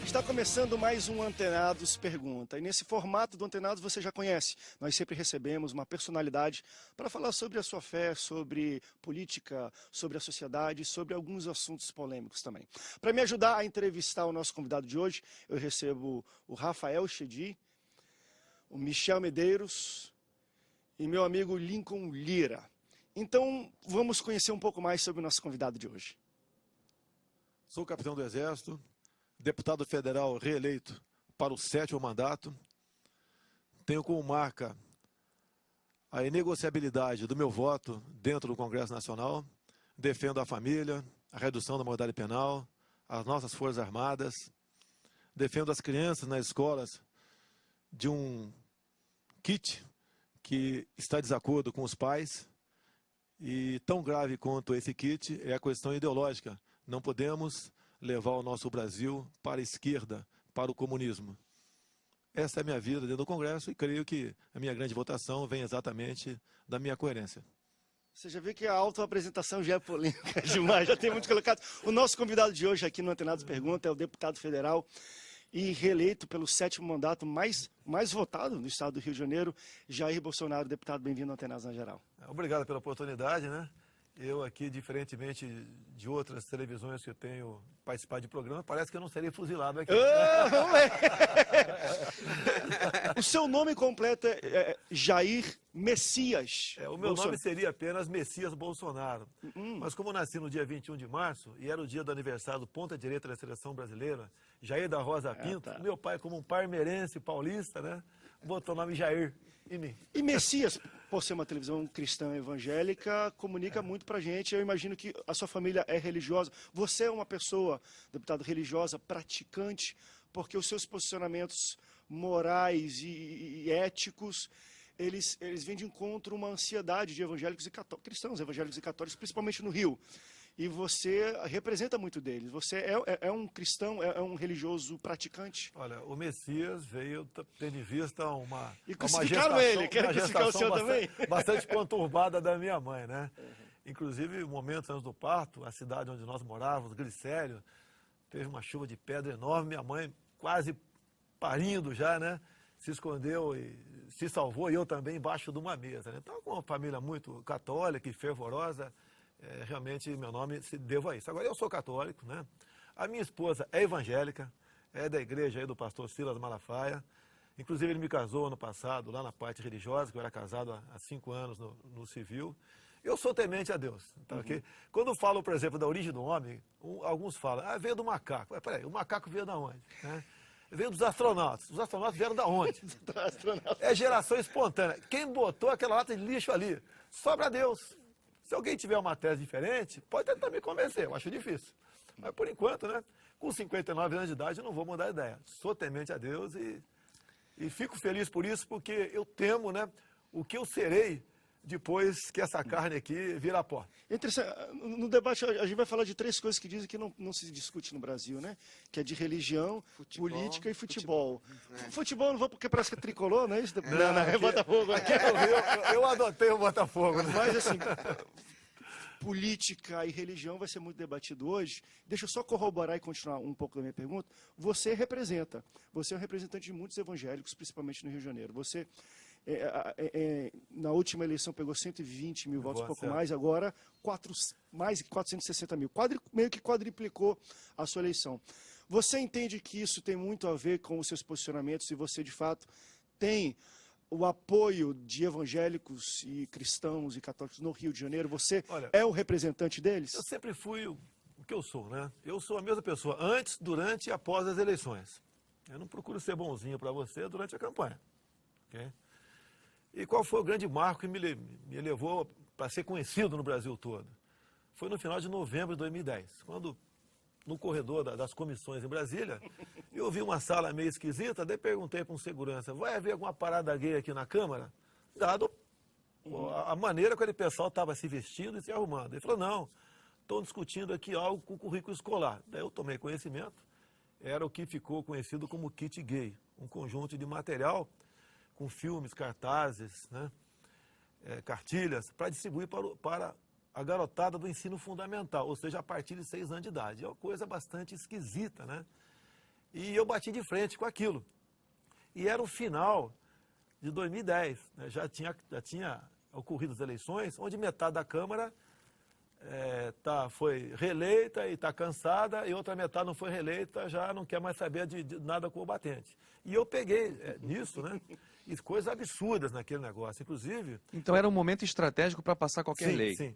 Está começando mais um Antenados Pergunta. E nesse formato do Antenados você já conhece. Nós sempre recebemos uma personalidade para falar sobre a sua fé, sobre política, sobre a sociedade, sobre alguns assuntos polêmicos também. Para me ajudar a entrevistar o nosso convidado de hoje, eu recebo o Rafael Chedi, o Michel Medeiros e meu amigo Lincoln Lira. Então, vamos conhecer um pouco mais sobre o nosso convidado de hoje. Sou capitão do Exército, deputado federal reeleito para o 7º mandato. Tenho como marca a inegociabilidade do meu voto dentro do Congresso Nacional. Defendo a família, a redução da moralidade penal, as nossas Forças Armadas. Defendo as crianças nas escolas de um kit que está em desacordo com os pais. E tão grave quanto esse kit é a questão ideológica. Não podemos levar o nosso Brasil para a esquerda, para o comunismo. Essa é a minha vida dentro do Congresso e creio que a minha grande votação vem exatamente da minha coerência. Você já vê que a autoapresentação já é polêmica demais, já tem muito colocado. O nosso convidado de hoje aqui no Antenados Pergunta é o deputado federal e reeleito pelo 7º mandato mais votado no estado do Rio de Janeiro, Jair Bolsonaro. Deputado, bem-vindo ao Antenados na Geral. Obrigado pela oportunidade, né? Eu aqui, diferentemente de outras televisões que eu tenho participado de programa, parece que eu não seria fuzilado aqui. O seu nome completo é Jair Messias O meu nome seria apenas Messias Bolsonaro. Mas como eu nasci no dia 21 de março, e era o dia do aniversário do ponta-direita da seleção brasileira, Jair da Rosa Pinto, meu pai, como um parmeirense paulista, né, botou o nome Jair em mim. E Messias, por ser uma televisão cristã evangélica, comunica muito pra gente. Eu imagino que a sua família é religiosa. Você é uma pessoa, deputado, religiosa, praticante, porque os seus posicionamentos morais e éticos, eles vêm de encontro a uma ansiedade de evangélicos e cristãos, evangélicos e católicos, principalmente no Rio. E você representa muito deles. Você é um cristão, é um religioso praticante? Olha, o Messias veio tendo em vista uma crucificaram ele, quero crucificar o senhor também. Bastante conturbada da minha mãe, né? Inclusive, momentos antes do parto, a cidade onde nós morávamos, Glicério, teve uma chuva de pedra enorme, minha mãe quase parindo já, né? Se escondeu e se salvou, e eu também embaixo de uma mesa, né? Então, com uma família muito católica e fervorosa, realmente meu nome se deva a isso. Agora, eu sou católico, né? A minha esposa é evangélica, é da igreja aí do pastor Silas Malafaia. Inclusive, ele me casou ano passado, lá na parte religiosa, que eu era casado há 5 anos no civil. Eu sou temente a Deus, tá, ok? Quando falam, por exemplo, da origem do homem, alguns falam, veio do macaco. Peraí, o macaco veio da onde? Né? Veio dos astronautas. Os astronautas vieram da onde? É geração espontânea. Quem botou aquela lata de lixo ali? Só para Deus. Se alguém tiver uma tese diferente, pode tentar me convencer, eu acho difícil. Mas por enquanto, né, com 59 anos de idade, eu não vou mudar a ideia. Sou temente a Deus e fico feliz por isso, porque eu temo, né, o que eu serei depois que essa carne aqui virar pó. No debate, a gente vai falar de 3 coisas que dizem que não se discute no Brasil, né? Que é de religião, política e futebol. Futebol não vou porque parece que é tricolor, não é isso? Não, é Botafogo. Eu adotei o Botafogo. Né? Mas assim, política e religião vai ser muito debatido hoje. Deixa eu só corroborar e continuar um pouco da minha pergunta. Você é um representante de muitos evangélicos, principalmente no Rio de Janeiro. Você, na última eleição, pegou 120 mil votos, um pouco mais, agora mais de 460 mil. Meio que quadriplicou a sua eleição. Você entende que isso tem muito a ver com os seus posicionamentos e você, de fato, tem o apoio de evangélicos e cristãos e católicos no Rio de Janeiro? Você é o representante deles? Eu sempre fui o que eu sou, né? Eu sou a mesma pessoa antes, durante e após as eleições. Eu não procuro ser bonzinho para você durante a campanha. Okay? E qual foi o grande marco que me levou para ser conhecido no Brasil todo? Foi no final de novembro de 2010, quando, no corredor das comissões em Brasília, eu vi uma sala meio esquisita, daí perguntei para um segurança, vai haver alguma parada gay aqui na Câmara? Dado a maneira que aquele pessoal estava se vestindo e se arrumando. Ele falou, não, estão discutindo aqui algo com o currículo escolar. Daí eu tomei conhecimento, era o que ficou conhecido como kit gay, um conjunto de material com filmes, cartazes, né, cartilhas, para distribuir para a garotada do ensino fundamental, ou seja, a partir de 6 anos de idade. É uma coisa bastante esquisita, né? E eu bati de frente com aquilo. E era o final de 2010, né? Já tinha ocorrido as eleições, onde metade da Câmara foi reeleita e está cansada, e outra metade não foi reeleita, já não quer mais saber de nada com o batente. E eu peguei nisso, né? E coisas absurdas naquele negócio, inclusive... Então era um momento estratégico para passar qualquer lei. Sim.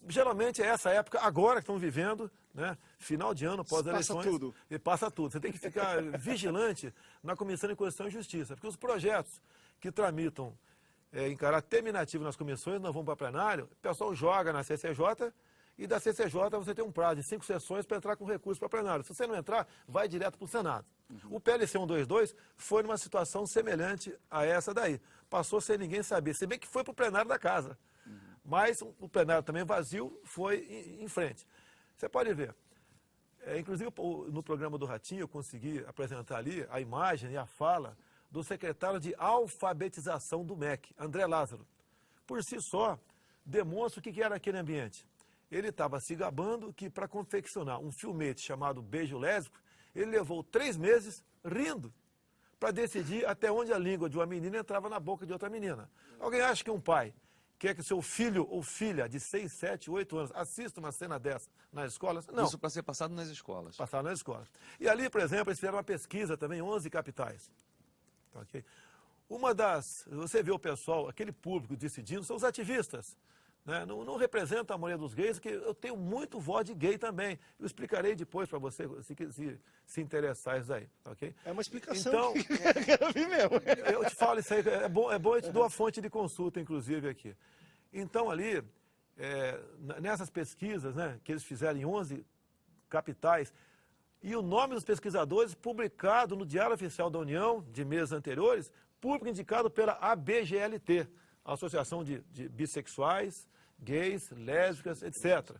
Geralmente é essa época, agora que estão vivendo, né? Final de ano, pós-eleições. Passa tudo. E passa tudo. Você tem que ficar vigilante na Comissão de Constituição e Justiça, porque os projetos que tramitam em caráter terminativo nas comissões, não vão para plenário, o pessoal joga na CCJ, e da CCJ você tem um prazo de 5 sessões para entrar com recurso para plenário. Se você não entrar, vai direto para o Senado. O PLC 122 foi numa situação semelhante a essa daí. Passou sem ninguém saber, se bem que foi para o plenário da casa. Mas o plenário também vazio foi em frente. Você pode ver, inclusive no programa do Ratinho eu consegui apresentar ali a imagem e a fala do secretário de alfabetização do MEC, André Lázaro. Por si só, demonstra o que era aquele ambiente. Ele estava se gabando que para confeccionar um filmete chamado Beijo Lésbico, ele levou 3 meses rindo para decidir até onde a língua de uma menina entrava na boca de outra menina. Alguém acha que um pai quer que seu filho ou filha de 6, 7, 8 anos assista uma cena dessa nas escolas? Não. Isso para ser passado nas escolas. Passado nas escolas. E ali, por exemplo, eles fizeram uma pesquisa também em 11 capitais. Okay? Você vê o pessoal, aquele público decidindo, são os ativistas. Né? Não representa a maioria dos gays, que eu tenho muito voz de gay também. Eu explicarei depois para você, se interessar isso aí. Okay? É uma explicação então, que eu quero ouvir mesmo. Eu te falo isso aí, é bom eu te dou a fonte de consulta, inclusive, aqui. Então, ali, nessas pesquisas, né, que eles fizeram em 11 capitais, e o nome dos pesquisadores publicado no Diário Oficial da União, de meses anteriores, público indicado pela ABGLT, a Associação de Bissexuais, Gays, Lésbicas, etc.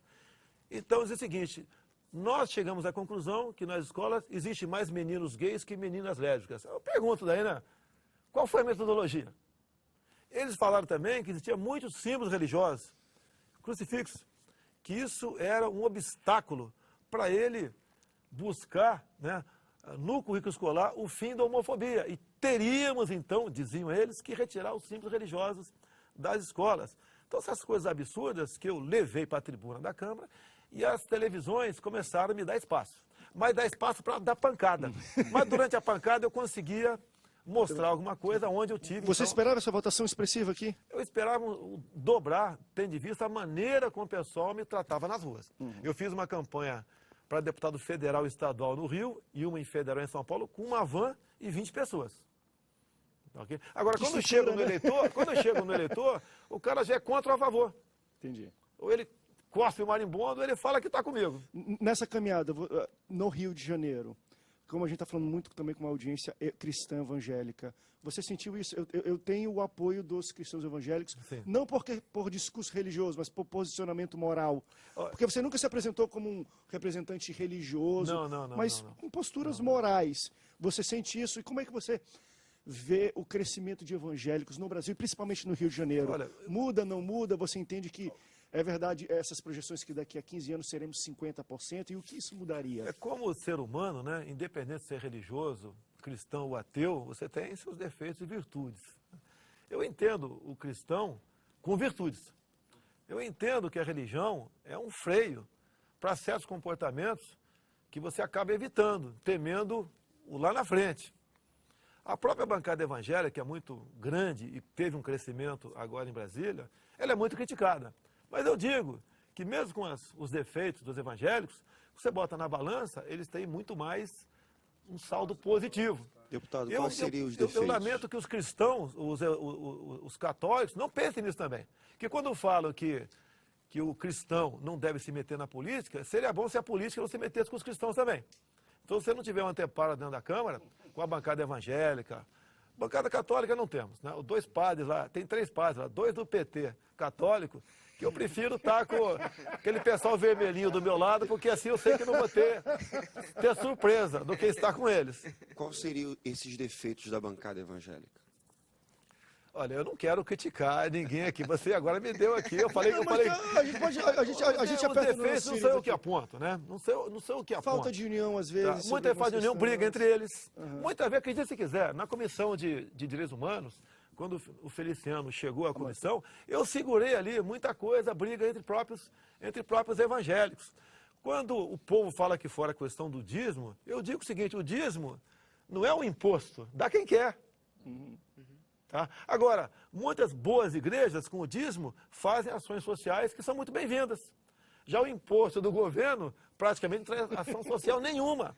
Então, diz o seguinte, nós chegamos à conclusão que nas escolas existe mais meninos gays que meninas lésbicas. Eu pergunto daí, né? Qual foi a metodologia? Eles falaram também que existia muitos símbolos religiosos, crucifixos, que isso era um obstáculo para ele buscar, né, no currículo escolar o fim da homofobia. E teríamos, então, diziam eles, que retirar os símbolos religiosos das escolas. Então, essas coisas absurdas que eu levei para a tribuna da Câmara e as televisões começaram a me dar espaço. Mas dar espaço para dar pancada. Mas durante a pancada eu conseguia mostrar alguma coisa onde eu tive... Você esperava essa votação expressiva aqui? Eu esperava dobrar, tendo em vista a maneira como o pessoal me tratava nas ruas. Eu fiz uma campanha para deputado federal e estadual no Rio e uma em federal em São Paulo com uma van e 20 pessoas. Okay? Agora, quando eu chego no eleitor, o cara já é contra ou a favor. Entendi. Ou ele cospe o marimbondo, ou ele fala que está comigo. Nessa caminhada, no Rio de Janeiro, como a gente está falando muito também com uma audiência cristã evangélica, você sentiu isso? Eu tenho o apoio dos cristãos evangélicos, Sim. não por discurso religioso, mas por posicionamento moral. Porque você nunca se apresentou como um representante religioso, mas com posturas morais. Você sente isso? E como é que você vê o crescimento de evangélicos no Brasil, principalmente no Rio de Janeiro? Olha, muda, não muda? Você entende que é verdade essas projeções que daqui a 15 anos seremos 50%? E o que isso mudaria? É como o ser humano, né, independente de ser religioso, cristão ou ateu, você tem seus defeitos e virtudes. Eu entendo o cristão com virtudes. Eu entendo que a religião é um freio para certos comportamentos que você acaba evitando, temendo o lá na frente. A própria bancada evangélica, que é muito grande e teve um crescimento agora em Brasília, ela é muito criticada. Mas eu digo que mesmo com os defeitos dos evangélicos, você bota na balança, eles têm muito mais um saldo positivo. Deputado, quais seriam os defeitos? Eu lamento que os cristãos, os católicos, não pensem nisso também. Que quando falam que o cristão não deve se meter na política, seria bom se a política não se metesse com os cristãos também. Então, se você não tiver um anteparo dentro da Câmara, com a bancada evangélica, bancada católica não temos, né? Os 2 padres lá, tem 3 padres lá, 2 do PT católico que eu prefiro estar com aquele pessoal vermelhinho do meu lado, porque assim eu sei que não vou ter surpresa do que estar com eles. Quais seriam esses defeitos da bancada evangélica? Olha, eu não quero criticar ninguém aqui. Você agora me deu aqui. Eu falei. A gente os aperta defeitos não sou eu que aponto, né? Não sou eu que aponto. Falta de união, às vezes. Tá. Muita falta de união, briga entre eles. Uhum. Muitas vezes, acredite se quiser, na Comissão de Direitos Humanos, quando o Feliciano chegou à comissão, eu segurei ali muita coisa, briga entre próprios evangélicos. Quando o povo fala aqui fora a questão do dízimo, eu digo o seguinte: o dízimo não é um imposto, dá quem quer. Tá? Agora, muitas boas igrejas com o dízimo fazem ações sociais que são muito bem-vindas. Já o imposto do governo praticamente não traz ação social nenhuma.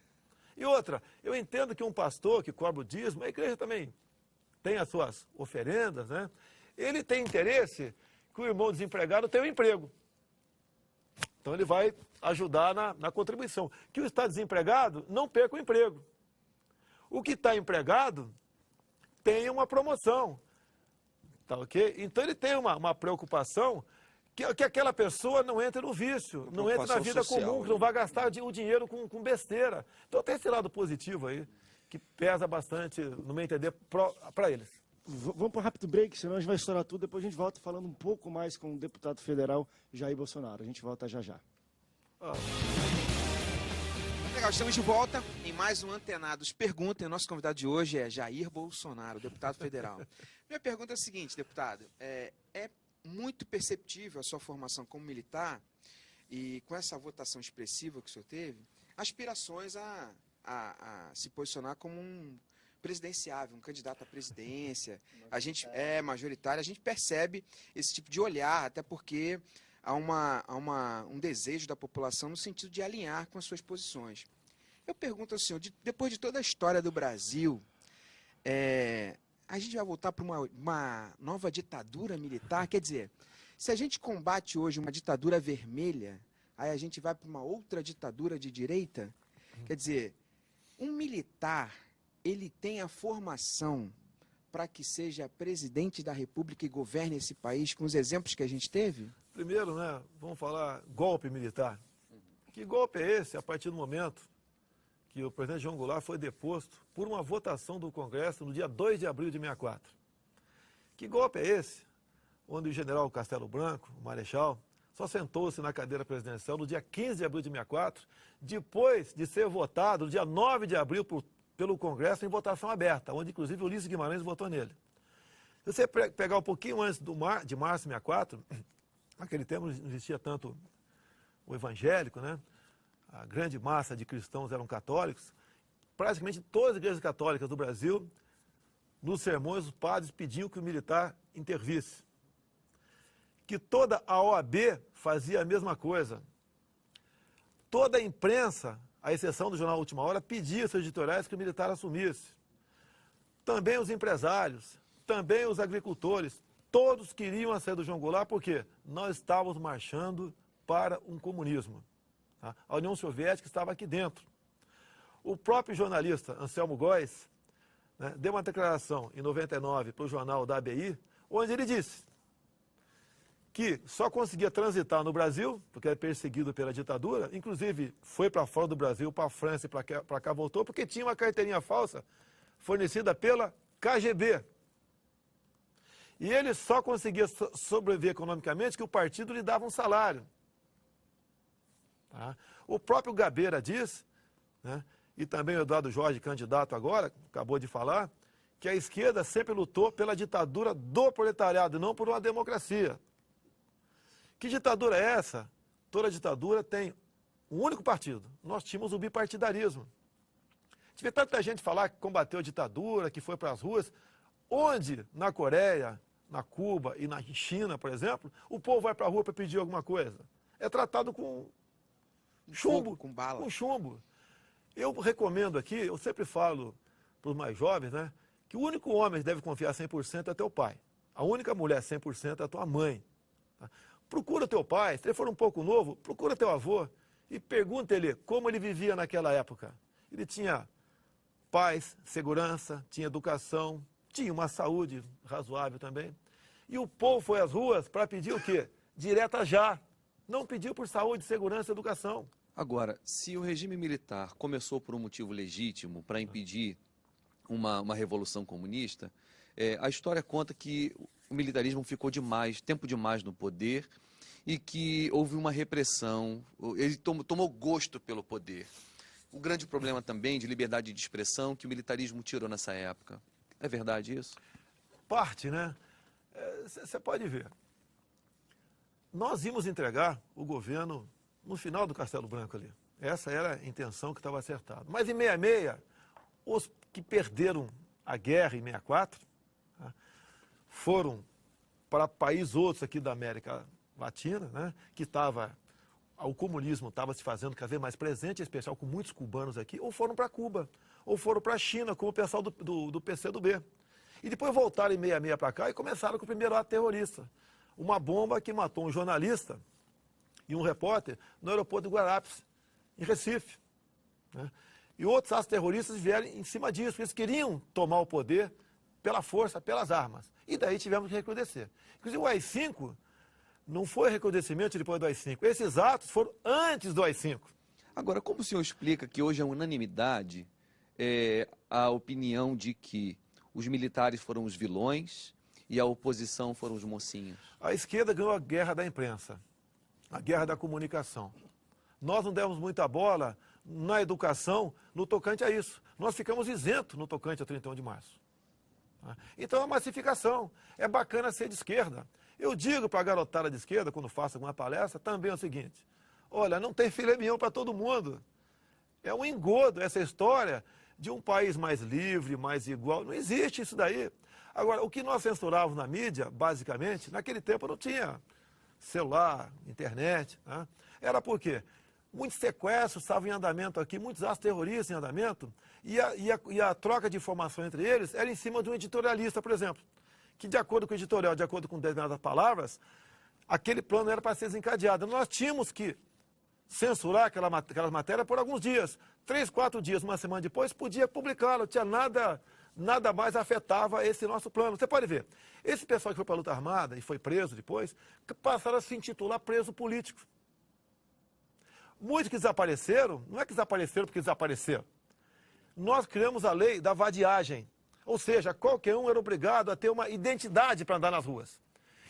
E outra, eu entendo que um pastor que cobra o dízimo, a igreja também tem as suas oferendas, né? Ele tem interesse que o irmão desempregado tenha um emprego. Então ele vai ajudar na contribuição. Que o que está desempregado não perca o emprego. O que está empregado tenha uma promoção, tá ok? Então ele tem uma preocupação que aquela pessoa não entre no vício, não entre na vida social, comum, que não vai gastar o dinheiro com besteira. Então tem esse lado positivo aí, que pesa bastante, no meu entender, para eles. Vamos para um rápido break, senão a gente vai estourar tudo. Depois a gente volta falando um pouco mais com o deputado federal Jair Bolsonaro. A gente volta já já. Legal, estamos de volta em mais um Antenados Pergunta. E o nosso convidado de hoje é Jair Bolsonaro, deputado federal. Minha pergunta é a seguinte, deputado. É muito perceptível a sua formação como militar e com essa votação expressiva que o senhor teve, aspirações a se posicionar como um presidenciável, um candidato à presidência. A gente é majoritário, a gente percebe esse tipo de olhar, até porque há um desejo da população no sentido de alinhar com as suas posições. Eu pergunto ao senhor, depois de toda a história do Brasil, a gente vai voltar para uma nova ditadura militar? Quer dizer, se a gente combate hoje uma ditadura vermelha, aí a gente vai para uma outra ditadura de direita? Quer dizer, um militar, ele tem a formação para que seja presidente da República e governe esse país com os exemplos que a gente teve? Primeiro, né, vamos falar golpe militar. Que golpe é esse a partir do momento que o presidente João Goulart foi deposto por uma votação do Congresso no dia 2 de abril de 64? Que golpe é esse onde o general Castelo Branco, o marechal, só sentou-se na cadeira presidencial no dia 15 de abril de 64, depois de ser votado no dia 9 de abril pelo Congresso em votação aberta, onde inclusive o Ulisses Guimarães votou nele. Se você pegar um pouquinho antes de março de 64, naquele tempo não existia tanto o evangélico, né? A grande massa de cristãos eram católicos. Praticamente todas as igrejas católicas do Brasil, nos sermões, os padres pediam que o militar intervisse. Que toda a OAB fazia a mesma coisa. Toda a imprensa, à exceção do jornal Última Hora, pedia seus editoriais que o militar assumisse. Também os empresários, também os agricultores, todos queriam a saída do João Goulart, porque nós estávamos marchando para um comunismo. Tá? A União Soviética estava aqui dentro. O próprio jornalista Anselmo Góes, né, deu uma declaração em 99 para o jornal da ABI, onde ele disse que só conseguia transitar no Brasil, porque era perseguido pela ditadura, inclusive foi para fora do Brasil, para a França e para cá voltou, porque tinha uma carteirinha falsa fornecida pela KGB. E ele só conseguia sobreviver economicamente que o partido lhe dava um salário. Tá? O próprio Gabeira diz, né, e também o Eduardo Jorge, candidato agora, acabou de falar, que a esquerda sempre lutou pela ditadura do proletariado, não por uma democracia. Que ditadura é essa? Toda ditadura tem um único partido. Nós tínhamos o bipartidarismo. Tive tanta gente falar que combateu a ditadura, que foi para as ruas, onde na Coreia, na Cuba e na China, por exemplo, o povo vai para a rua para pedir alguma coisa. É tratado com chumbo, com bala. com chumbo. Eu recomendo aqui, eu sempre falo para os mais jovens, né, que o único homem que deve confiar 100% é teu pai. A única mulher 100% é a tua mãe. Tá? Procura teu pai, se ele for um pouco novo, procura teu avô e pergunta ele como ele vivia naquela época. Ele tinha paz, segurança, tinha educação, tinha uma saúde razoável também. E o povo foi às ruas para pedir o quê? direta já. Não pediu por saúde, segurança e educação. Agora, se o regime militar começou por um motivo legítimo para impedir uma revolução comunista, a história conta que o militarismo ficou tempo demais no poder e que houve uma repressão, ele tomou gosto pelo poder. O grande problema também de liberdade de expressão que o militarismo tirou nessa época. É verdade isso? Parte, né? Você pode ver. Nós íamos entregar o governo no final do Castelo Branco ali. Essa era a intenção que estava acertada. Mas em 66, os que perderam a guerra em 64, né, foram para países outros aqui da América Latina, né, que o comunismo estava se fazendo cada vez mais presente, em especial com muitos cubanos aqui, ou foram para Cuba, ou foram para a China, como o pessoal do PCdoB. E depois voltaram em 66 para cá e começaram com o primeiro ato terrorista. Uma bomba que matou um jornalista e um repórter no aeroporto de Guararapes, em Recife. Né? E outros atos terroristas vieram em cima disso. Eles queriam tomar o poder pela força, pelas armas. E daí tivemos que recrudescer. Inclusive o AI-5 não foi recrudescimento depois do AI-5. Esses atos foram antes do AI-5. Agora, como o senhor explica que hoje é unanimidade a opinião de que os militares foram os vilões e a oposição foram os mocinhos? A esquerda ganhou a guerra da imprensa, a guerra da comunicação. Nós não demos muita bola na educação no tocante a isso. Nós ficamos isentos no tocante a 31 de março. Então, a massificação. É bacana ser de esquerda. Eu digo para a garotada de esquerda, quando faço alguma palestra, também é o seguinte: olha, não tem filé mignon para todo mundo. É um engodo essa história de um país mais livre, mais igual. Não existe isso daí. Agora, o que nós censurávamos na mídia, basicamente, naquele tempo não tinha celular, internet. Né? Era por quê? Muitos sequestros estavam em andamento aqui, muitos atos terroristas em andamento, e a troca de informação entre eles era em cima de um editorialista, por exemplo, que de acordo com o editorial, de acordo com determinadas palavras, aquele plano era para ser desencadeado. Nós tínhamos que censurar aquela matéria por alguns dias. 3, 4 dias, uma semana depois, podia publicá-la, tinha nada mais afetava esse nosso plano. Você pode ver, esse pessoal que foi para a luta armada e foi preso depois, passaram a se intitular preso político. Muitos que desapareceram, não é que desapareceram porque desapareceram. Nós criamos a lei da vadiagem, ou seja, qualquer um era obrigado a ter uma identidade para andar nas ruas.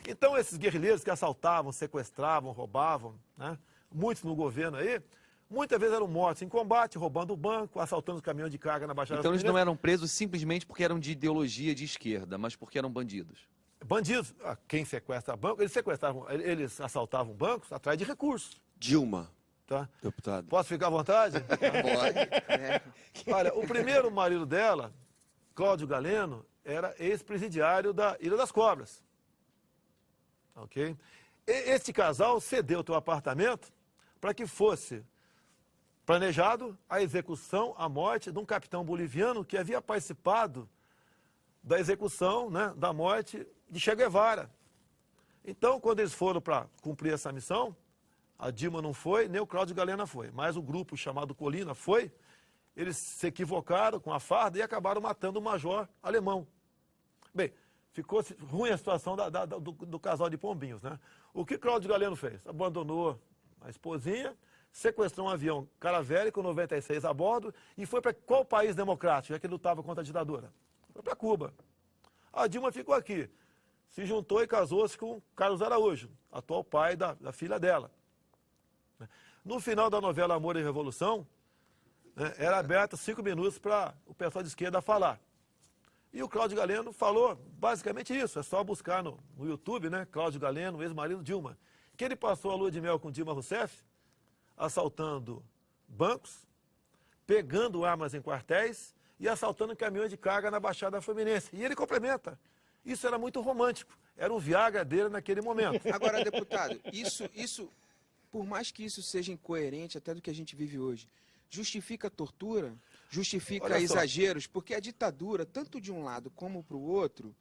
Então esses guerrilheiros que assaltavam, sequestravam, roubavam, né, muitos no governo aí, muitas vezes eram mortos em combate, roubando o banco, assaltando os caminhões de carga na Baixada Então eles Fluminense. não eram presos simplesmente porque eram de ideologia de esquerda, mas porque eram bandidos. Bandidos, quem sequestra banco, eles assaltavam bancos atrás de recursos. Dilma, Tá? deputado. Posso ficar à vontade? Pode. Olha, o primeiro marido dela, Cláudio Galeno, era ex-presidiário da Ilha das Cobras. Ok? Este casal cedeu o seu apartamento para que fosse planejado a execução, a morte de um capitão boliviano que havia participado da execução, né, da morte de Che Guevara. Então, quando eles foram para cumprir essa missão, a Dilma não foi, nem o Cláudio Galeno foi, mas o grupo chamado Colina foi. Eles se equivocaram com a farda e acabaram matando o major alemão. Bem, ficou ruim a situação do casal de pombinhos, né? O que Cláudio Galeno fez? Abandonou a esposinha, sequestrou um avião Caravelle com 96 a bordo e foi para qual país democrático, já que ele lutava contra a ditadura? Foi para Cuba. A Dilma ficou aqui, se juntou e casou-se com Carlos Araújo, atual pai da filha dela. No final da novela Amor e Revolução, né, era aberto 5 minutos para o pessoal de esquerda falar. E o Cláudio Galeno falou basicamente isso, é só buscar no YouTube, né, Cláudio Galeno, ex-marido Dilma, que ele passou a lua de mel com Dilma Rousseff, assaltando bancos, pegando armas em quartéis e assaltando caminhões de carga na Baixada Fluminense. E ele complementa, isso era muito romântico, era o Viagra dele naquele momento. Agora, deputado, isso, por mais que isso seja incoerente até do que a gente vive hoje, justifica a tortura? Justifica exageros? Porque a ditadura, tanto de um lado como para o outro,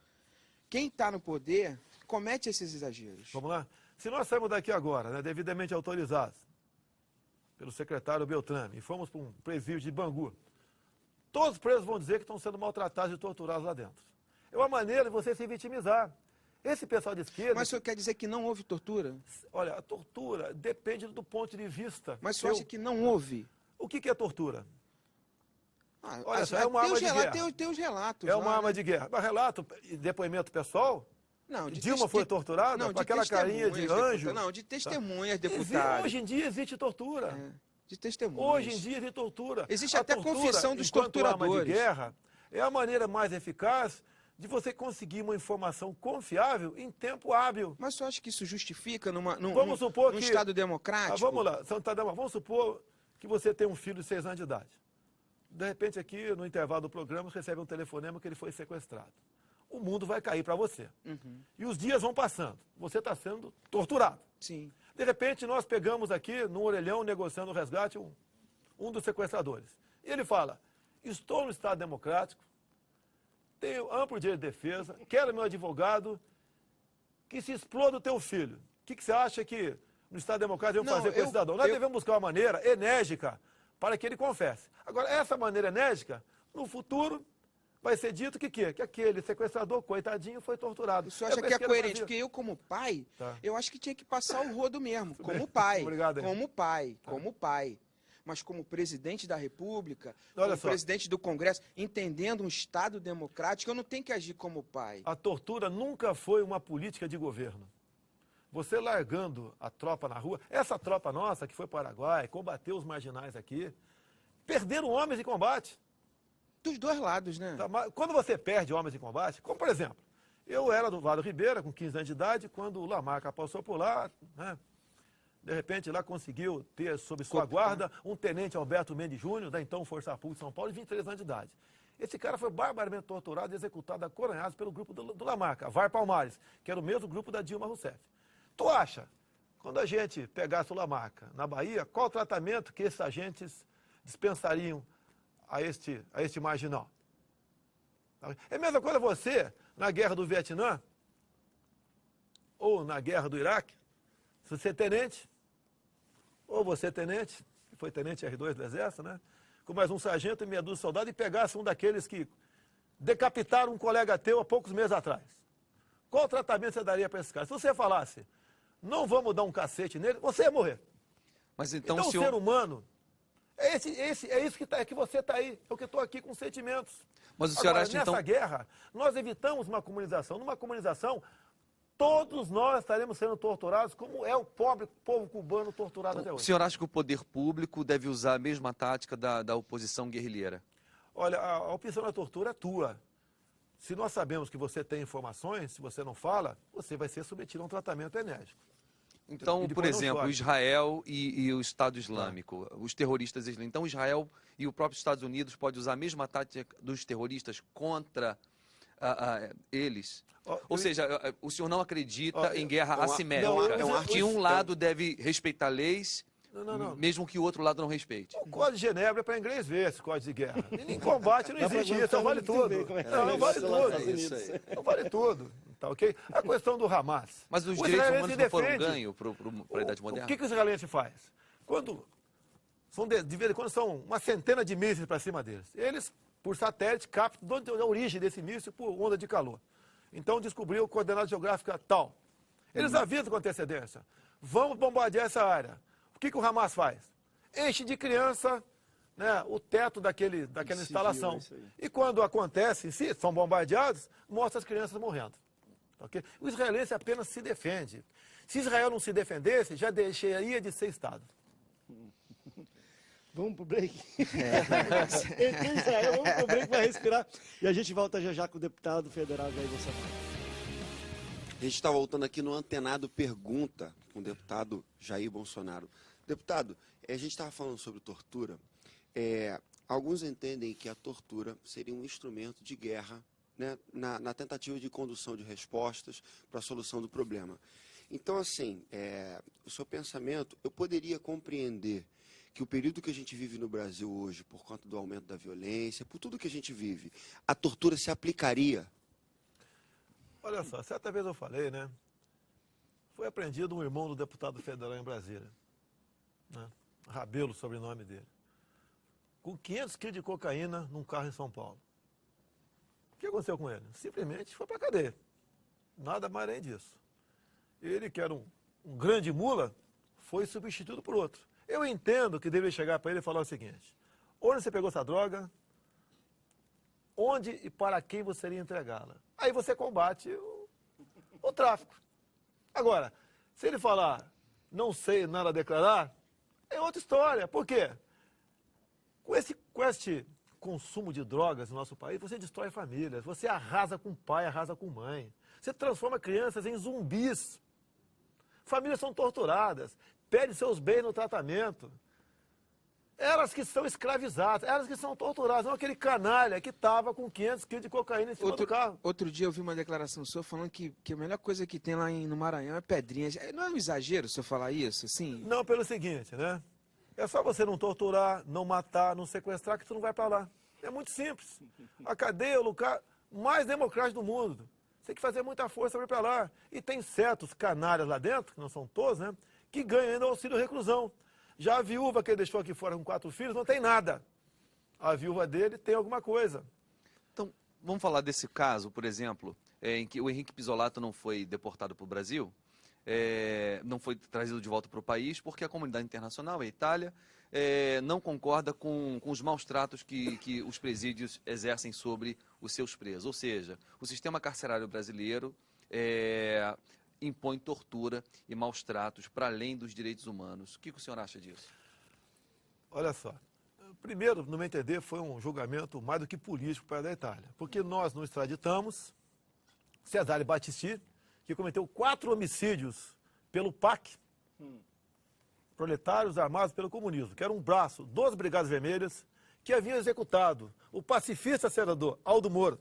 quem está no poder comete esses exageros. Vamos lá? Se nós saímos daqui agora, né, devidamente autorizados pelo secretário Beltrame, e fomos para um presídio de Bangu, todos os presos vão dizer que estão sendo maltratados e torturados lá dentro. É uma maneira de você se vitimizar. Esse pessoal de esquerda... Mas o senhor quer dizer que não houve tortura? Olha, a tortura depende do ponto de vista. Mas o senhor acha que não houve? O que é tortura? Olha, Assim, é uma arma de guerra. Tem os relatos. É uma arma de guerra. Mas relato e depoimento pessoal? Não, Dilma foi torturada? Não, com aquela carinha de anjo? Não, de testemunhas, deputado. Hoje em dia existe tortura. De testemunhas. Hoje em dia existe tortura. Existe A até tortura, confissão dos enquanto torturadores. arma de guerra é a maneira mais eficaz de você conseguir uma informação confiável em tempo hábil. Mas o senhor acha que isso justifica num supor que, Estado democrático? Vamos lá, vamos supor que você tem um filho de 6 anos de idade. De repente aqui, no intervalo do programa, você recebe um telefonema que ele foi sequestrado. O mundo vai cair para você. E os dias vão passando. Você está sendo torturado. Sim. De repente, nós pegamos aqui, num orelhão, negociando o resgate, um dos sequestradores. E ele fala, estou no Estado democrático, tenho amplo direito de defesa, quero meu advogado, que se exploda o teu filho. O que você acha que no Estado democrático devemos fazer com esse cidadão? Nós devemos buscar uma maneira enérgica para que ele confesse. Agora, essa maneira enérgica, no futuro, vai ser dito que aquele sequestrador, coitadinho, foi torturado. O senhor acha que é coerente? Porque eu, como pai, eu acho que tinha que passar o rodo mesmo. Como pai. Obrigado, como pai. Como pai. Mas como presidente da República, Olha como só. presidente do Congresso, entendendo um Estado democrático, eu não tenho que agir como pai. A tortura nunca foi uma política de governo. Você largando a tropa na rua, essa tropa nossa que foi para o Paraguai, combateu os marginais aqui, perderam homens em combate. Dos dois lados, né? Quando você perde homens em combate, como por exemplo, eu era do Vale do Ribeira, com 15 anos de idade, quando o Lamarca passou por lá, né, de repente lá conseguiu ter sob sua guarda um tenente Alberto Mendes Júnior, da então Força Pública de São Paulo, de 23 anos de idade. Esse cara foi barbaramente torturado e executado a coronhadas pelo grupo do Lamarca, VAR Palmares, que era o mesmo grupo da Dilma Rousseff. Tu acha, quando a gente pegasse o Lamarca na Bahia, qual o tratamento que esses agentes dispensariam a este marginal? É a mesma coisa você, na guerra do Vietnã, ou na guerra do Iraque, se você é tenente, ou você é tenente, que foi tenente R2 do Exército, né? Com mais um sargento e meia dúzia de soldados, e pegasse um daqueles que decapitaram um colega teu há poucos meses atrás. Qual tratamento você daria para esse cara? Se você falasse, não vamos dar um cacete nele, você ia morrer. Mas então, o ser humano, é isso que você está aí, é o que eu estou aqui com sentimentos. Mas o senhor Agora, acha, nessa então... guerra, nós evitamos uma comunização. Numa comunização, todos nós estaremos sendo torturados, como é o pobre povo cubano torturado até O hoje. senhor acha que o poder público deve usar a mesma tática da oposição guerrilheira? Olha, a opção da tortura é tua. Se nós sabemos que você tem informações, se você não fala, você vai ser submetido a um tratamento enérgico. Então, E por depois não exemplo, chore. Israel e o Estado Islâmico, os terroristas islâmicos. Então, Israel e o próprio Estados Unidos podem usar a mesma tática dos terroristas contra eles? Ou seja, o senhor não acredita em guerra assimétrica, que um lado deve respeitar leis, Não. mesmo que o outro lado não respeite? O Código de Genebra é para inglês ver esse Código de Guerra. E em combate não existe isso, não vale tudo. Não vale tudo. Não vale tudo. Tá, ok? A questão do Hamas. Mas os O direitos israelense humanos não foram defende. ganho para a Idade Moderna? O que o israelense faz? Quando de vez em quando são uma centena de mísseis para cima deles. Eles, por satélite, captam a origem desse míssil por onda de calor. Então descobriu coordenada geográfica tal. Eles avisam com antecedência. Vamos bombardear essa área. O que o Hamas faz? Enche de criança, né, o teto daquela instalação. E quando acontece, se são bombardeados, mostra as crianças morrendo. Okay? O israelense apenas se defende. Se Israel não se defendesse, já deixaria de ser Estado. Vamos pro break? Entre Israel, vamos pro break para respirar. E a gente volta já com o deputado federal Jair Bolsonaro. A gente está voltando aqui no Antenado Pergunta com o deputado Jair Bolsonaro. Deputado, a gente estava falando sobre tortura. Alguns entendem que a tortura seria um instrumento de guerra, né, na tentativa de condução de respostas para a solução do problema. Então, assim, o seu pensamento, eu poderia compreender que o período que a gente vive no Brasil hoje, por conta do aumento da violência, por tudo que a gente vive, a tortura se aplicaria? Olha só, certa vez eu falei, né? Foi apreendido um irmão do deputado federal em Brasília, né? Rabelo, sobrenome dele, com 500 quilos de cocaína num carro em São Paulo. O que aconteceu com ele? Simplesmente foi para a cadeia. Nada mais além disso. Ele, que era um grande mula, foi substituído por outro. Eu entendo que deveria chegar para ele e falar o seguinte: onde você pegou essa droga? Onde e para quem você iria entregá-la? Aí você combate o tráfico. Agora, se ele falar, não sei nada a declarar, é outra história. Por quê? Com este consumo de drogas no nosso país, você destrói famílias, você arrasa com pai, arrasa com mãe. Você transforma crianças em zumbis. Famílias são torturadas, perdem seus bens no tratamento. Elas que são escravizadas, elas que são torturadas, não aquele canalha que estava com 500 quilos de cocaína em cima do carro. Outro dia eu vi uma declaração sua falando que a melhor coisa que tem lá no Maranhão é pedrinhas. Não é um exagero o senhor falar isso, assim? Não, pelo seguinte, né? É só você não torturar, não matar, não sequestrar, que tu não vai para lá. É muito simples. A cadeia é o lugar mais democrático do mundo. Você tem que fazer muita força para ir para lá. E tem certos canalhas lá dentro, que não são todos, né? Que ganham ainda auxílio reclusão. Já a viúva que ele deixou aqui fora com 4 filhos não tem nada. A viúva dele tem alguma coisa. Então, vamos falar desse caso, por exemplo, em que o Henrique Pizzolatto não foi deportado para o Brasil, não foi trazido de volta para o país, porque a comunidade internacional, a Itália, não concorda com os maus tratos que os presídios exercem sobre os seus presos. Ou seja, o sistema carcerário brasileiro impõe tortura e maus tratos para além dos direitos humanos. O que o senhor acha disso? Olha só. Primeiro, no meu entender, foi um julgamento mais do que político para a da Itália. Porque nós não extraditamos Cesare Battisti, que cometeu 4 homicídios pelo PAC, Proletários Armados pelo Comunismo, que era um braço dos Brigadas Vermelhas, que haviam executado o pacifista senador Aldo Moro.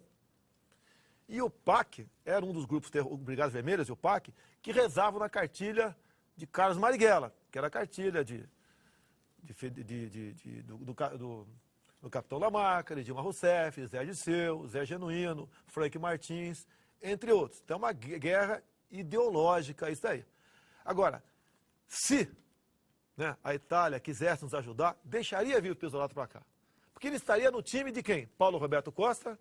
E o PAC era um dos grupos, o Brigadas Vermelhas e o PAC, que rezavam na cartilha de Carlos Marighella, que era a cartilha do Capitão Lamarca, de Dilma Rousseff, Zé Dirceu, Zé Genuíno, Frank Martins, entre outros. Então é uma guerra ideológica isso aí. Agora, se a Itália quisesse nos ajudar, deixaria vir o Pizzolatto para cá. Porque ele estaria no time de quem? Paulo Roberto Costa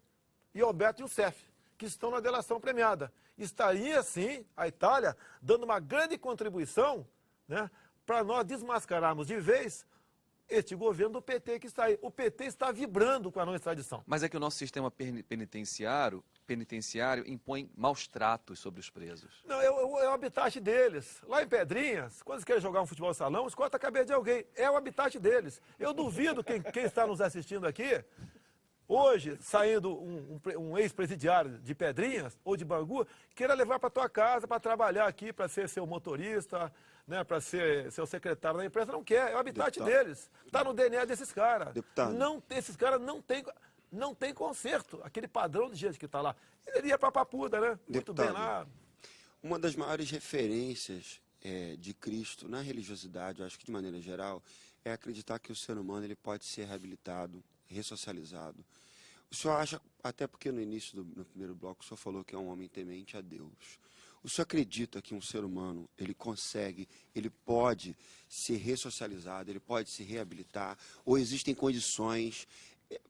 e Alberto Youssef, que estão na delação premiada. Estaria, sim, a Itália dando uma grande contribuição para nós desmascararmos de vez este governo do PT que está aí. O PT está vibrando com a não extradição. Mas é que o nosso sistema penitenciário impõe maus tratos sobre os presos. Não, é o habitat deles. Lá em Pedrinhas, quando eles querem jogar um futebol salão, eles cortam a cabeça de alguém. É o habitat deles. Eu duvido quem está nos assistindo aqui, hoje, saindo um ex-presidiário de Pedrinhas ou de Bangu, queira levar para tua casa para trabalhar aqui, para ser seu motorista, para ser seu secretário da empresa. Não quer, é o habitat deles. Está no DNA desses caras. Esses caras não tem conserto. Aquele padrão de gente que está lá. Ele ia para Papuda, né? Muito bem lá. Uma das maiores referências de Cristo na religiosidade, eu acho que de maneira geral, é acreditar que o ser humano ele pode ser reabilitado, ressocializado. O senhor acha, até porque no primeiro bloco o senhor falou que é um homem temente a Deus. O senhor acredita que um ser humano, ele consegue, ele pode ser ressocializado, ele pode se reabilitar, ou existem condições,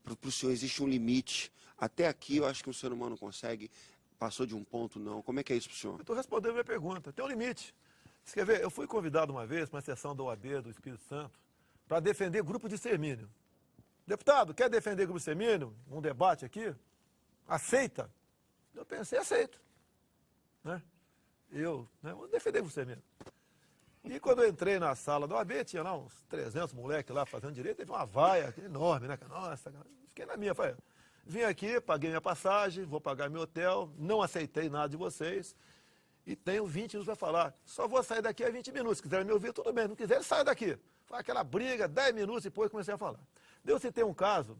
para o senhor existe um limite? Até aqui eu acho que um ser humano consegue, passou de um ponto, não. Como é que é isso para o senhor? Eu estou respondendo a minha pergunta. Tem um limite. Você quer ver? Eu fui convidado uma vez para uma sessão da OAB do Espírito Santo para defender grupo de extermínio. Deputado, quer defender grupo de extermínio? Um debate aqui? Aceita? Eu pensei, aceito. Eu vou defender grupo de extermínio. E quando eu entrei na sala da OAB, tinha lá uns 300 moleques lá fazendo direito, teve uma vaia enorme, né? Nossa, fiquei na minha, falei, vim aqui, paguei minha passagem, vou pagar meu hotel, não aceitei nada de vocês, e tenho 20 minutos para falar. Só vou sair daqui a 20 minutos. Se quiserem me ouvir, tudo bem. Não quiserem, saia daqui. Foi aquela briga, 10 minutos depois comecei a falar. Eu citei um caso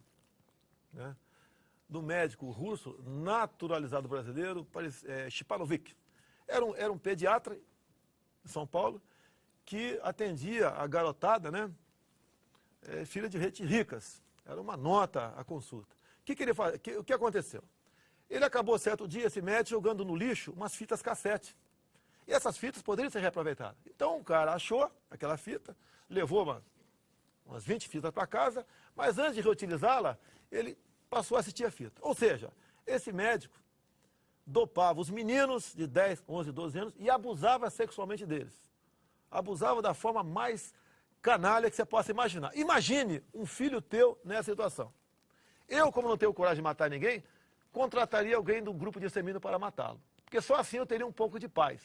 do médico russo naturalizado brasileiro, Shipanovic. Era um pediatra em São Paulo que atendia a garotada, filha de gente ricas. Era uma nota a consulta. O que aconteceu? Ele acabou certo dia, esse médico, jogando no lixo umas fitas cassete. E essas fitas poderiam ser reaproveitadas. Então o cara achou aquela fita, levou umas 20 fitas para casa, mas antes de reutilizá-la, ele passou a assistir a fita. Ou seja, esse médico dopava os meninos de 10, 11, 12 anos e abusava sexualmente deles. Abusava da forma mais canalha que você possa imaginar. Imagine um filho teu nessa situação. Eu, como não tenho coragem de matar ninguém, contrataria alguém do grupo de extermínio para matá-lo. Porque só assim eu teria um pouco de paz.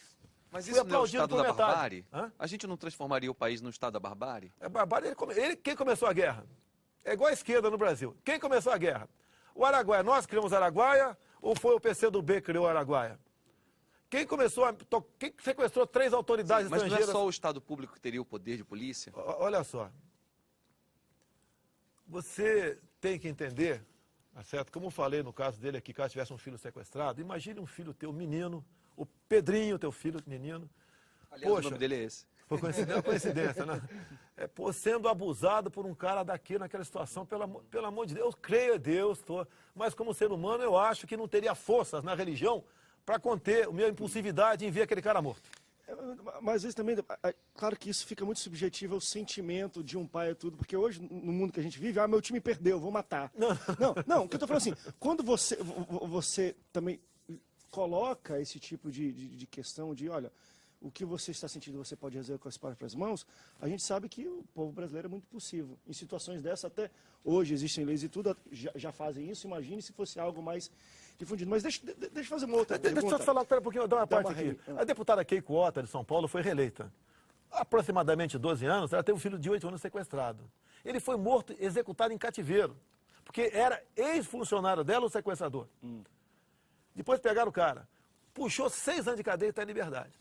Mas Fui isso não é o aplaudido estado por da metade. barbárie? Hã? A gente não transformaria o país no estado da barbárie? É barbárie. Quem começou a guerra? É igual a esquerda no Brasil. Quem começou a guerra? O Araguaia. Nós criamos Araguaia ou foi o PCdoB que criou Araguaia? Quem sequestrou 3 autoridades Mas não é estrangeiras? só o Estado Público que teria o poder de polícia? Olha só. Você tem que entender, tá certo? Como eu falei no caso dele aqui, caso tivesse um filho sequestrado, imagine um filho teu, menino, o Pedrinho, teu filho, menino. Aliás, Poxa, o nome dele é esse. foi coincidência, né? Sendo abusado por um cara daqui naquela situação, pelo amor de Deus, eu creio em Deus, mas como ser humano eu acho que não teria forças na religião para conter a minha impulsividade em ver aquele cara morto. Mas às vezes também, claro que isso fica muito subjetivo, é o sentimento de um pai e tudo, porque hoje, no mundo que a gente vive, meu time perdeu, vou matar. Não, o que eu tô falando assim, quando você também coloca esse tipo de questão de, olha, o que você está sentindo você pode resolver com as próprias mãos, a gente sabe que o povo brasileiro é muito possível. Em situações dessas, até hoje existem leis e tudo, já fazem isso, imagine se fosse algo mais difundido. Mas deixa eu fazer uma outra pergunta. Deixa eu te falar, pera um pouquinho, eu dar uma parte aqui. A deputada Keiko Otto, de São Paulo, foi reeleita. Há aproximadamente 12 anos, ela teve um filho de 8 anos sequestrado. Ele foi morto, executado em cativeiro, porque era ex-funcionário dela o sequestrador. Depois pegaram o cara, puxou 6 anos de cadeia e está em liberdade.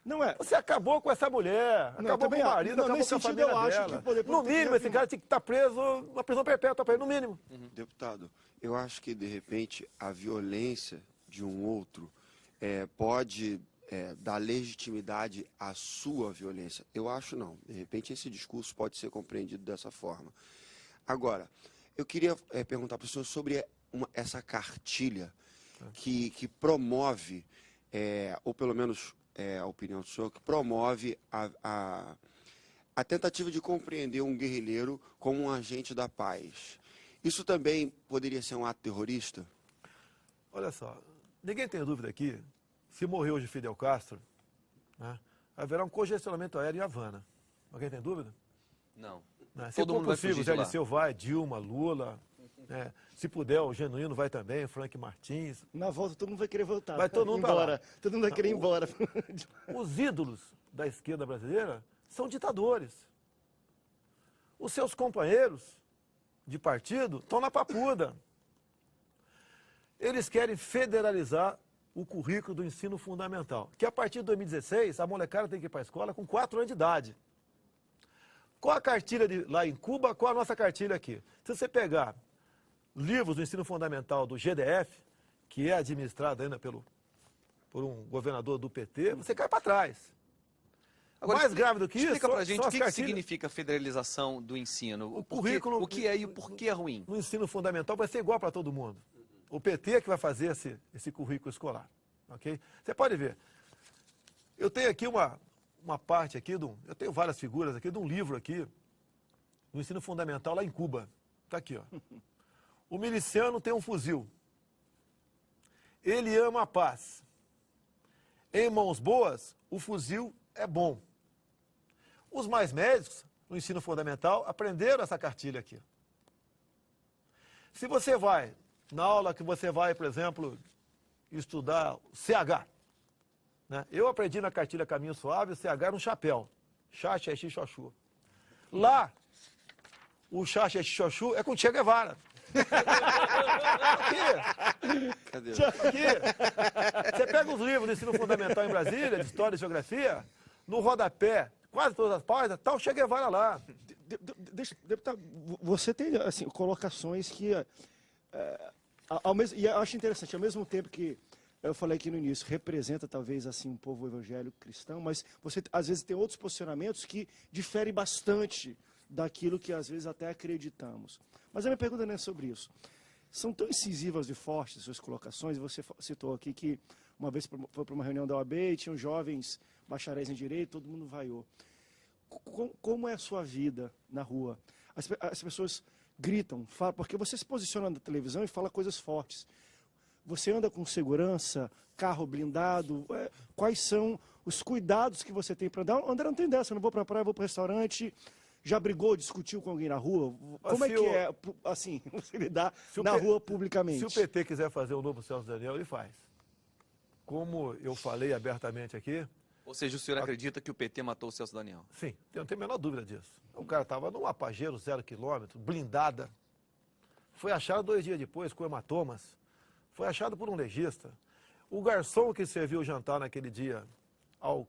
Não é. Você acabou com essa mulher, acabou com o marido, acabou com a família dela. No mínimo, esse cara tinha que estar preso, uma prisão perpétua para ele, no mínimo. Deputado, eu acho que, de repente, a violência de um outro pode dar legitimidade à sua violência. Eu acho não. De repente, esse discurso pode ser compreendido dessa forma. Agora, eu queria perguntar para o senhor sobre essa cartilha que promove, ou pelo menos a opinião do senhor, que promove a tentativa de compreender um guerrilheiro como um agente da paz. Isso também poderia ser um ato terrorista? Olha só, ninguém tem dúvida aqui, se morrer hoje Fidel Castro, né, haverá um congestionamento aéreo em Havana. Alguém tem dúvida? Não. Né? Se Todo for mundo vai possível, fugir Zé de lá. Liceu vai, Dilma, Lula, né? Se puder, o Genuíno vai também, Frank Martins. Na volta, todo mundo vai querer voltar. Vai todo mundo pra embora. lá. Todo mundo vai querer ir embora. Os ídolos da esquerda brasileira são ditadores. Os seus companheiros de partido estão na papuda. Eles querem federalizar o currículo do ensino fundamental, que a partir de 2016 a molecada tem que ir para a escola com 4 anos de idade. Qual a cartilha lá em Cuba, qual a nossa cartilha aqui? Se você pegar livros do ensino fundamental do GDF, que é administrado ainda por um governador do PT, você cai para trás. Agora, Mais grave do que isso, explica pra gente são o as que cartilhas. significa federalização do ensino. O currículo- O que é e por que é ruim? No ensino fundamental vai ser igual para todo mundo. O PT é que vai fazer esse currículo escolar. Ok? Você pode ver. Eu tenho aqui uma parte aqui, eu tenho várias figuras aqui, de um livro aqui, do ensino fundamental lá em Cuba. Está aqui, ó. O miliciano tem um fuzil. Ele ama a paz. Em mãos boas, o fuzil é bom. Os mais médicos, no ensino fundamental, aprenderam essa cartilha aqui. Se você vai, na aula que você vai, por exemplo, estudar CH, né? Eu aprendi na cartilha Caminho Suave, o CH era um chapéu. Chá, xexi, xoxu. Lá, o chá, xexi, xoxu é com Che Guevara. Aqui. Cadê? Aqui. Você pega os livros do ensino fundamental em Brasília, de História e Geografia, no rodapé, quase todas as páginas, está o Che Guevara lá. Deputado, você tem assim, colocações que, e eu acho interessante, ao mesmo tempo que eu falei aqui no início, representa talvez assim um povo evangélico cristão, mas você às vezes tem outros posicionamentos que diferem bastante daquilo que às vezes até acreditamos. Mas a minha pergunta não é sobre isso. São tão incisivas e fortes as suas colocações, você citou aqui que uma vez foi para uma reunião da OAB e tinham jovens bacharéis em direito, todo mundo vaiou. Como é a sua vida na rua? As pessoas gritam, falam, porque você se posiciona na televisão e fala coisas fortes. Você anda com segurança, carro blindado? Quais são os cuidados que você tem para andar? André não tem dessa, eu não vou para a praia, vou para o restaurante. Já brigou, discutiu com alguém na rua? Como é que é, assim, você lidar na rua publicamente? Se o PT quiser fazer o novo Celso Daniel, ele faz. Como eu falei abertamente aqui... Ou seja, o senhor acredita que o PT matou o Celso Daniel? Sim, eu não tenho a menor dúvida disso. O cara estava numa Pajero 0 km, blindada. Foi achado 2 dias depois com hematomas. Foi achado por um legista. O garçom que serviu o jantar naquele dia ao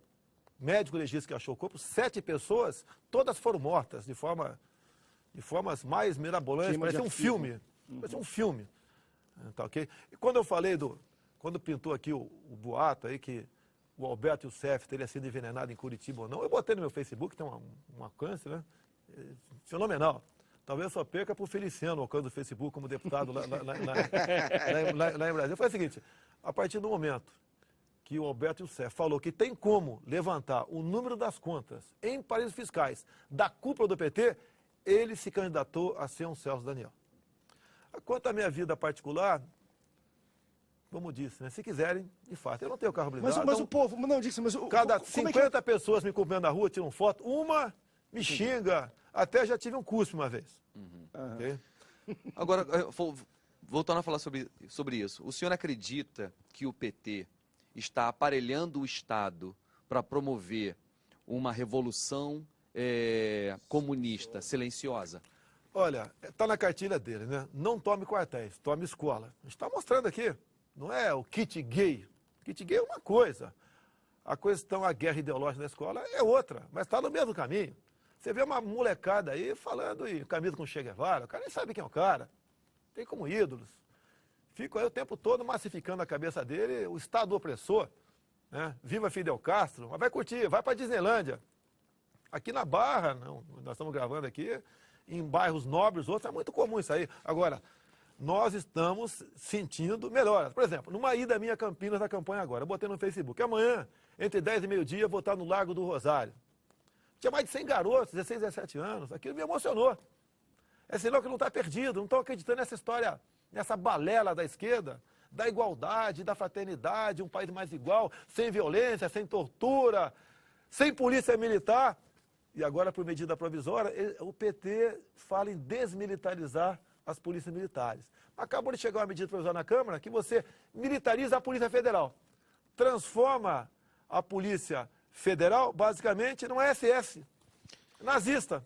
médico legista que achou o corpo, 7 pessoas, todas foram mortas de formas mais mirabolantes, parecia um filme. Parecia um filme. Tá, okay? E quando eu falei quando pintou aqui o boato aí que o Alberto Youssef teria sido envenenado em Curitiba ou não, eu botei no meu Facebook, tem um alcance, né? Fenomenal. Talvez eu só perca para o Feliciano, o alcance do Facebook, como deputado lá em Brasília. Foi o seguinte, a partir do momento que o Alberto Youssef falou que tem como levantar o número das contas em paraísos fiscais da cúpula do PT, ele se candidatou a ser um Celso Daniel. Quanto à minha vida particular, como disse, né? Se quiserem, de fato, eu não tenho carro blindado. Mas o povo, não disse, mas cada 50 pessoas me cumprindo na rua, tiram foto, uma me xinga, até já tive um cuspe uma vez. Okay? Agora, voltando a falar sobre isso, o senhor acredita que o PT está aparelhando o Estado para promover uma revolução comunista silenciosa? Olha, está na cartilha dele, né? Não tome quartéis, tome escola. A gente está mostrando aqui, não é o kit gay. O kit gay é uma coisa. A questão, a guerra ideológica na escola é outra, mas está no mesmo caminho. Você vê uma molecada aí falando em camisa com Che Guevara, o cara nem sabe quem é o cara. Tem como ídolos. Ficam aí o tempo todo massificando a cabeça dele o Estado opressor. Né? Viva Fidel Castro, mas vai curtir, vai para a Disneylândia. Aqui na Barra, não, nós estamos gravando aqui, em bairros nobres, outros, é muito comum isso aí. Agora, nós estamos sentindo melhoras. Por exemplo, numa ida minha a Campinas na campanha agora, eu botei no Facebook, amanhã, entre 10 e meio-dia, vou estar no Largo do Rosário. Tinha mais de 100 garotos, 16, 17 anos, aquilo me emocionou. É sinal que não está perdido, não estão acreditando nessa história, nessa balela da esquerda, da igualdade, da fraternidade, um país mais igual, sem violência, sem tortura, sem polícia militar. E agora, por medida provisória, o PT fala em desmilitarizar as polícias militares. Acabou de chegar uma medida provisória na Câmara que você militariza a Polícia Federal. Transforma a Polícia Federal, basicamente, numa SS nazista.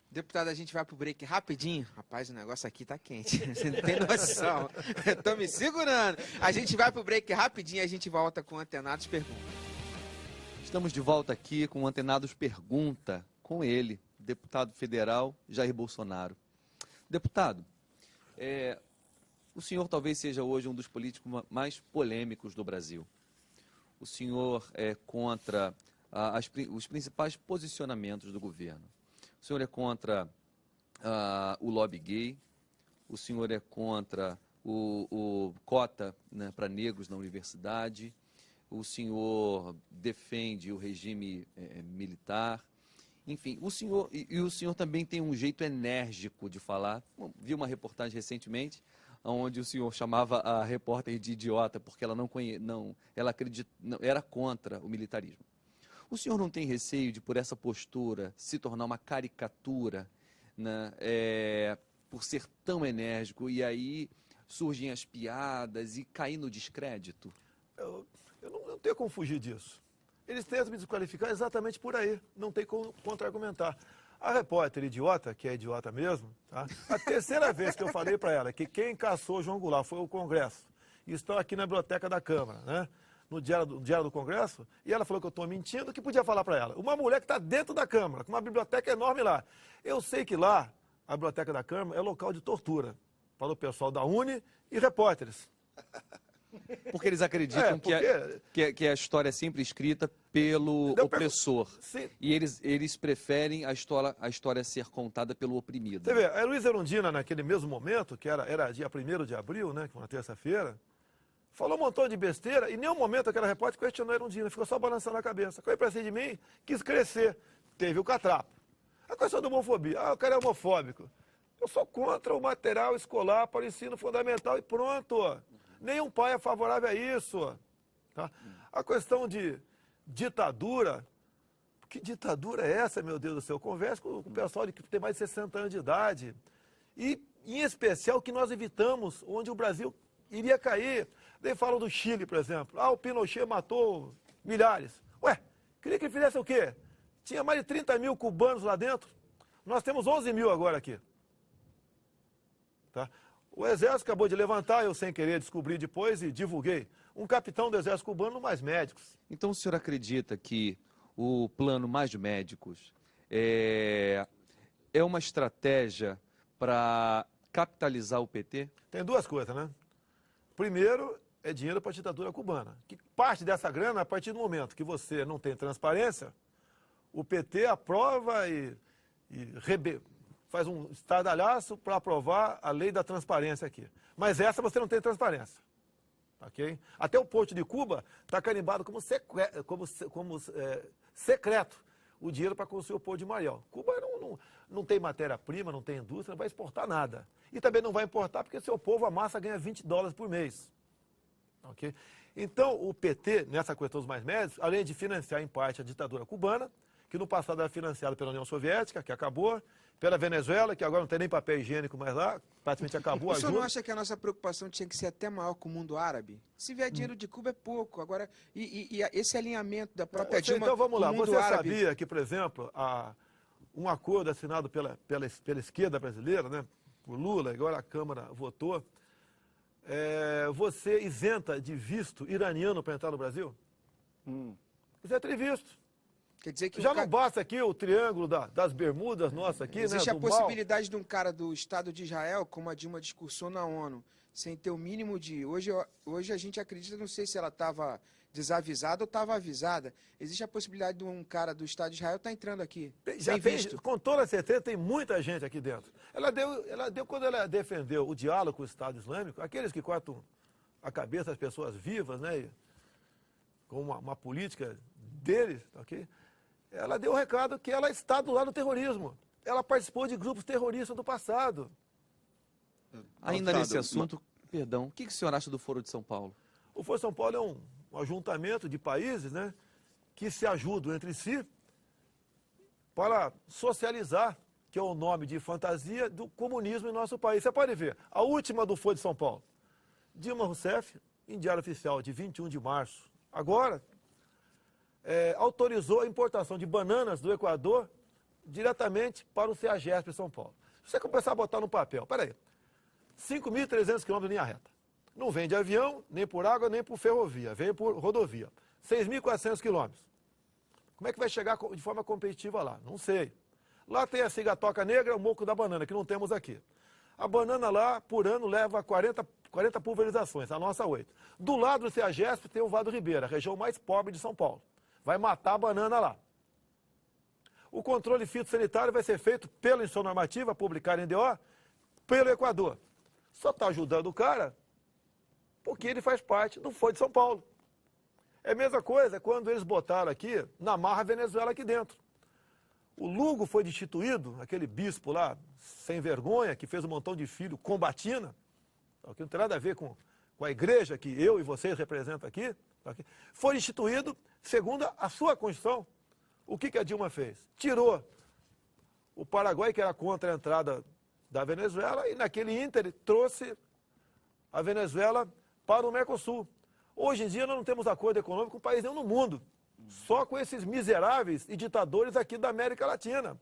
Deputado, a gente vai pro break rapidinho. Rapaz, o negócio aqui tá quente. Você não tem noção. Eu tô me segurando. A gente vai pro break rapidinho e a gente volta com o Antenados Pergunta. Estamos de volta aqui com o Antenados Pergunta, com ele, deputado federal Jair Bolsonaro. Deputado, o senhor talvez seja hoje um dos políticos mais polêmicos do Brasil. O senhor é contra os principais posicionamentos do governo. O senhor é contra o lobby gay, o senhor é contra o cota, né, para negros na universidade, o senhor defende o regime militar, enfim, o senhor também tem um jeito enérgico de falar. Vi uma reportagem recentemente onde o senhor chamava a repórter de idiota porque ela era contra o militarismo. O senhor não tem receio de, por essa postura, se tornar uma caricatura, né, por ser tão enérgico, e aí surgem as piadas e cair no descrédito? Eu não tenho como fugir disso. Eles tentam me desqualificar exatamente por aí, não tem como contra-argumentar. A repórter idiota, que é idiota mesmo, tá? A terceira vez que eu falei para ela que quem caçou João Goulart foi o Congresso, e estão aqui na biblioteca da Câmara, né? No diário do Congresso, e ela falou que eu estou mentindo, o que podia falar para ela? Uma mulher que está dentro da Câmara, com uma biblioteca enorme lá. Eu sei que lá, a biblioteca da Câmara é local de tortura para o pessoal da Uni e repórteres. Porque eles acreditam que a história é sempre escrita pelo opressor. Sim. E eles preferem a história ser contada pelo oprimido. Você vê, a Luísa Erundina, naquele mesmo momento, que era dia 1º de abril, né, que foi uma terça-feira, falou um montão de besteira e em nenhum momento aquela repórter questionou a Erundina, ficou só balançando a cabeça. Foi para cima de mim, quis crescer. Teve o catrapo. A questão da homofobia. O cara é homofóbico. Eu sou contra o material escolar para o ensino fundamental e pronto. Nenhum pai é favorável a isso. Tá? A questão de ditadura, que ditadura é essa, meu Deus do céu? Eu converso com o pessoal que tem mais de 60 anos de idade. E, em especial, que nós evitamos onde o Brasil iria cair. Daí falam do Chile, por exemplo. O Pinochet matou milhares. Ué, queria que ele fizesse o quê? Tinha mais de 30 mil cubanos lá dentro. Nós temos 11 mil agora aqui. Tá? O Exército acabou de levantar, eu sem querer descobri depois e divulguei. Um capitão do Exército cubano, mais médicos. Então o senhor acredita que o plano Mais Médicos é uma estratégia para capitalizar o PT? Tem duas coisas, né? Primeiro, é dinheiro para a ditadura cubana. Que parte dessa grana, a partir do momento que você não tem transparência, o PT aprova e faz um estardalhaço para aprovar a lei da transparência aqui. Mas essa você não tem transparência. Okay? Até o Porto de Cuba está carimbado como secreto o dinheiro para construir o Porto de Mariel. Cuba não tem matéria-prima, não tem indústria, não vai exportar nada. E também não vai importar porque seu povo, a massa, ganha $20 por mês. Okay? Então, o PT, nessa questão dos mais médicos, além de financiar em parte a ditadura cubana, que no passado era financiada pela União Soviética, que acabou, pela Venezuela, que agora não tem nem papel higiênico mais lá, praticamente acabou a ajuda. O senhor ajuda. não acha que a nossa preocupação tinha que ser até maior com o mundo árabe? Se vier dinheiro de Cuba é pouco. Agora, e esse alinhamento da própria Dilma então vamos lá, com o mundo você árabe... sabia que, por exemplo, um acordo assinado pela esquerda brasileira, né, por Lula, agora a Câmara votou, você isenta de visto iraniano para entrar no Brasil? Isso é trivisto. Quer dizer que Já não basta aqui o triângulo das Bermudas nossa aqui, existe né? a possibilidade de um cara do Estado de Israel, como a Dilma discursou na ONU, sem ter o mínimo de... Hoje a gente acredita, não sei se ela estava desavisada ou estava avisada. Existe a possibilidade de um cara do Estado de Israel estar entrando aqui, sem visto. Com toda certeza, tem muita gente aqui dentro. Quando ela defendeu o diálogo com o Estado Islâmico, aqueles que cortam a cabeça das pessoas vivas, né? Com uma política deles, ok? Ela deu o recado que ela está do lado do terrorismo. Ela participou de grupos terroristas do passado. Ainda nesse assunto, perdão, o que o senhor acha do Foro de São Paulo? O Foro de São Paulo é um ajuntamento de países, né, que se ajudam entre si para socializar, que é o nome de fantasia do comunismo em nosso país. Você pode ver, a última do Foro de São Paulo, Dilma Rousseff, em diário oficial de 21 de março, agora, autorizou a importação de bananas do Equador diretamente para o CEAGESP em São Paulo. Se você começar a botar no papel, peraí, 5.300 quilômetros de linha reta. Não vem de avião, nem por água, nem por ferrovia, vem por rodovia. 6.400 quilômetros. Como é que vai chegar de forma competitiva lá? Não sei. Lá tem a cigatoca negra, o moco da banana, que não temos aqui. A banana lá, por ano, leva 40 pulverizações, a nossa 8. Do lado do CEAGESP tem o Vado Ribeira, a região mais pobre de São Paulo. Vai matar a banana lá. O controle fitossanitário vai ser feito pela instrução normativa, publicada em DO, pelo Equador. Só está ajudando o cara porque ele faz parte do Foro de São Paulo. É a mesma coisa quando eles botaram aqui, na marra Venezuela aqui dentro. O Lugo foi destituído, aquele bispo lá, sem vergonha, que fez um montão de filho com batina, que não tem nada a ver com a igreja que eu e vocês representam aqui, foi destituído segundo a sua Constituição. O que a Dilma fez? Tirou o Paraguai, que era contra a entrada da Venezuela, e naquele ínter trouxe a Venezuela para o Mercosul. Hoje em dia nós não temos acordo econômico com país nenhum no mundo, só com esses miseráveis e ditadores aqui da América Latina.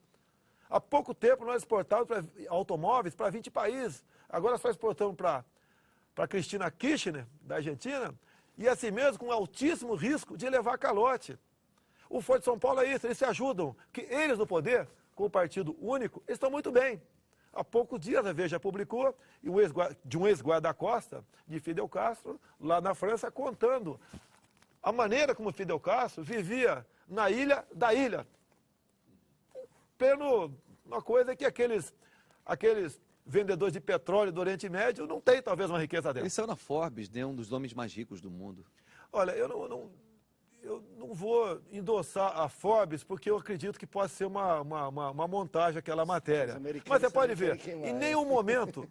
Há pouco tempo nós exportávamos automóveis para 20 países, agora só exportamos para Cristina Kirchner, da Argentina, e assim mesmo com altíssimo risco de levar calote. O Foro de São Paulo é isso, eles se ajudam, porque eles no poder, com o Partido Único, estão muito bem. Há poucos dias a Veja publicou de um ex-guarda-costa de Fidel Castro, lá na França, contando a maneira como Fidel Castro vivia na ilha da ilha. Uma coisa que aqueles vendedores de petróleo do Oriente Médio não têm talvez uma riqueza dessa. Ele saiu na Forbes, né, um dos homens mais ricos do mundo. Olha, eu não vou endossar a Forbes, porque eu acredito que pode ser uma montagem aquela matéria. Mas você pode ver, em nenhum momento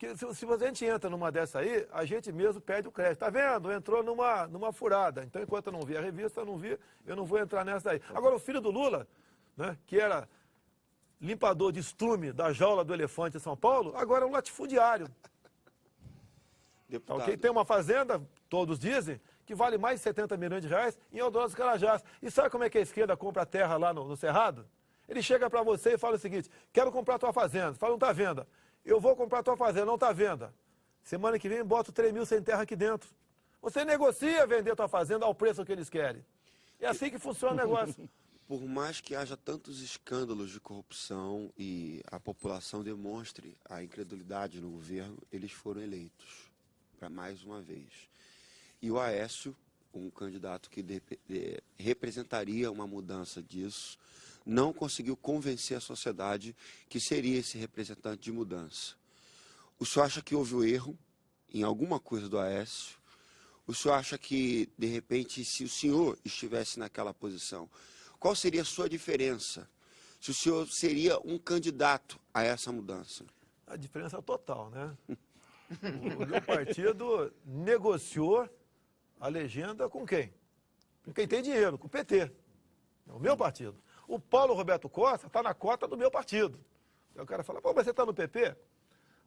que se a gente entra numa dessa aí, a gente mesmo perde o crédito. Tá vendo? Entrou numa furada. Então, enquanto eu não vi a revista, eu não vou entrar nessa daí. Agora, o filho do Lula, né, que era limpador de estrume da jaula do elefante em São Paulo, agora é um latifundiário. Deputado, Okay? Tem uma fazenda, todos dizem, que vale mais de 70 milhões de reais em Eudoro dos Carajás. E sabe como é que a esquerda compra terra lá no Cerrado? Ele chega para você e fala o seguinte: quero comprar tua fazenda. Você fala, não está à venda. Eu vou comprar tua fazenda, não está à venda. Semana que vem, boto 3 mil sem terra aqui dentro. Você negocia vender tua fazenda ao preço que eles querem. É assim que funciona o negócio. por mais que haja tantos escândalos de corrupção e a população demonstre a incredulidade no governo, eles foram eleitos para mais uma vez. E o Aécio, um candidato que representaria uma mudança disso, não conseguiu convencer a sociedade que seria esse representante de mudança. O senhor acha que houve um erro em alguma coisa do Aécio? O senhor acha que, de repente, se o senhor estivesse naquela posição, qual seria a sua diferença? Se o senhor seria um candidato a essa mudança? A diferença é total, né? O meu partido negociou a legenda com quem? Com quem tem dinheiro, com o PT. É o meu partido. O Paulo Roberto Costa está na cota do meu partido. Aí o cara fala, pô, mas você está no PP?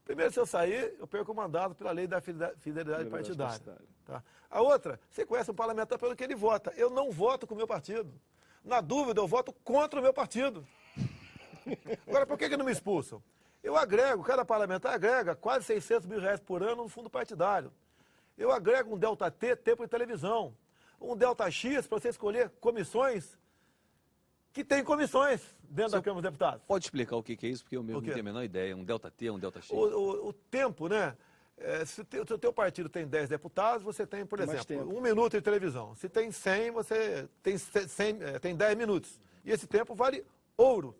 Primeiro, se eu sair, eu perco o mandato pela lei da fidelidade partidária. Tá? A outra, você conhece um parlamentar pelo que ele vota. Eu não voto com o meu partido. Na dúvida, eu voto contra o meu partido. Agora, por que não me expulsam? Eu agrego, cada parlamentar agrega quase 600 mil reais por ano no fundo partidário. Eu agrego um Delta T, tempo de televisão. Um Delta X para você escolher comissões que tem comissões dentro da Câmara dos Deputados. Pode explicar o que é isso? Porque eu mesmo não tenho a menor ideia. Um Delta T, um Delta X? O tempo, né? Se o teu partido tem 10 deputados, você tem, por exemplo, 1 minuto de televisão. Se tem 100, você tem 10 minutos. E esse tempo vale ouro.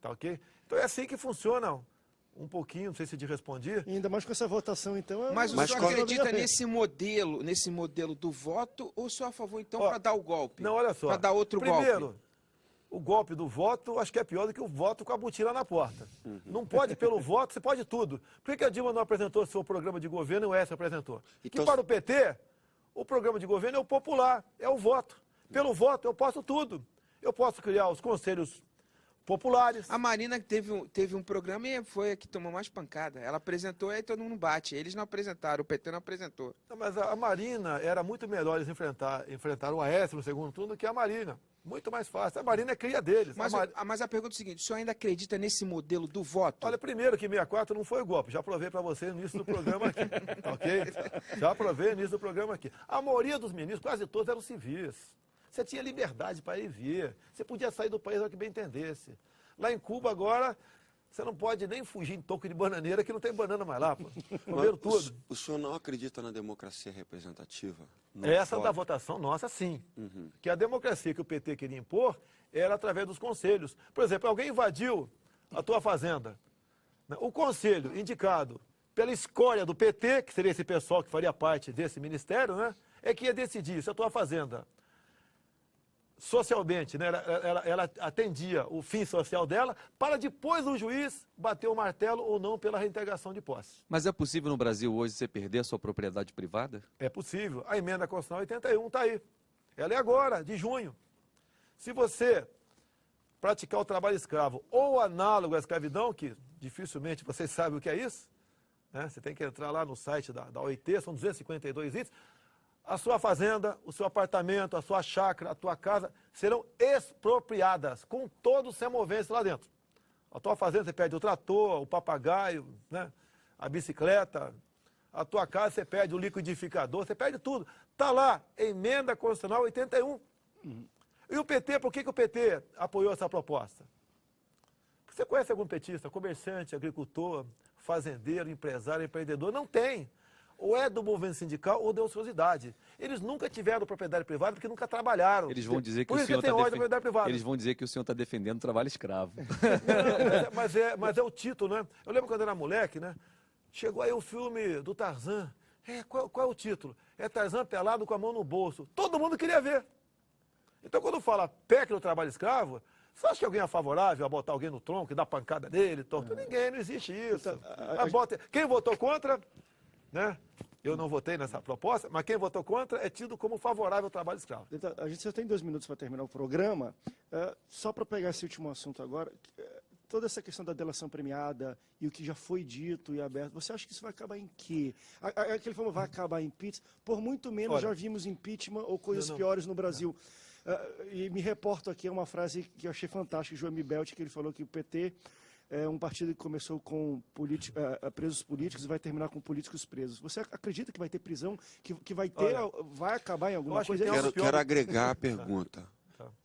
Tá ok? Então é assim que funciona um pouquinho, não sei se te respondi. E ainda mais com essa votação, então... Mas o senhor acredita nesse modelo do voto, ou o senhor é a favor, então, para dar o golpe? Não, olha só. Para dar outro golpe? Primeiro, o golpe do voto, acho que é pior do que o voto com a botina na porta. Não pode pelo voto, você pode tudo. Por que a Dilma não apresentou seu programa de governo e o Aécio apresentou? Então, que para o PT, o programa de governo é o popular, é o voto. Pelo voto eu posso tudo. Eu posso criar os conselhos populares. A Marina teve um programa e foi a que tomou mais pancada. Ela apresentou e aí todo mundo bate. Eles não apresentaram, o PT não apresentou. Não, mas a Marina era muito melhor eles enfrentar o Aécio no segundo turno do que a Marina. Muito mais fácil. A Marina é cria deles. Mas a pergunta é o seguinte, o senhor ainda acredita nesse modelo do voto? Olha, primeiro que 64 não foi golpe. Já provei para você no início do programa aqui. Tá ok? Já provei no início do programa aqui. A maioria dos ministros, quase todos, eram civis. Você tinha liberdade para ir e vir. Você podia sair do país ao que bem entendesse. Lá em Cuba, agora, você não pode nem fugir em toco de bananeira, que não tem banana mais lá. Comeram tudo. O senhor não acredita na democracia representativa? Essa da votação nossa, sim. Que a democracia que o PT queria impor era através dos conselhos. Por exemplo, alguém invadiu a tua fazenda. O conselho indicado pela escória do PT, que seria esse pessoal que faria parte desse ministério, né, é que ia decidir se a tua fazenda socialmente, né, ela atendia o fim social dela, para depois o juiz bater o martelo ou não pela reintegração de posse. Mas é possível no Brasil hoje você perder a sua propriedade privada? É possível. A emenda constitucional 81 está aí. Ela é agora, de junho. Se você praticar o trabalho escravo ou análogo à escravidão, que dificilmente vocês sabem o que é isso, né? Você tem que entrar lá no site da OIT, são 252 itens, a sua fazenda, o seu apartamento, a sua chácara, a tua casa serão expropriadas, com todo o semovência lá dentro. A tua fazenda você perde o trator, o papagaio, né? A bicicleta. A tua casa você perde o liquidificador, você perde tudo. Está lá, emenda constitucional 81. E o PT, por que o PT apoiou essa proposta? Você conhece algum petista, comerciante, agricultor, fazendeiro, empresário, empreendedor? Não tem. Ou é do movimento sindical ou da ociosidade. Eles nunca tiveram propriedade privada porque nunca trabalharam. Eles vão dizer que Por o isso senhor que tem ódio da propriedade privada. Eles vão dizer que o senhor está defendendo o trabalho escravo. Não, mas é o título, né? Eu lembro quando eu era moleque, né? Chegou aí o filme do Tarzan. Qual é o título? É Tarzan pelado com a mão no bolso. Todo mundo queria ver. Então, quando fala PEC do trabalho escravo, Você acha que alguém é favorável a botar alguém no tronco e dar pancada nele, torto? Ninguém, não existe isso. Quem votou contra, né? Eu não votei nessa proposta, mas quem votou contra é tido como favorável ao trabalho escravo. A gente só tem 2 minutos para terminar o programa. Só para pegar esse último assunto agora, toda essa questão da delação premiada e o que já foi dito e aberto, você acha que isso vai acabar em quê? Aquele falou, vai acabar em impeachment? Por muito menos já vimos impeachment ou coisas piores no Brasil. E me reporto aqui a uma frase que eu achei fantástica, de João Belt, que ele falou que o PT é um partido que começou com presos políticos e vai terminar com políticos presos. Você acredita que vai ter prisão, que vai acabar em alguma coisa? Quero agregar a pergunta.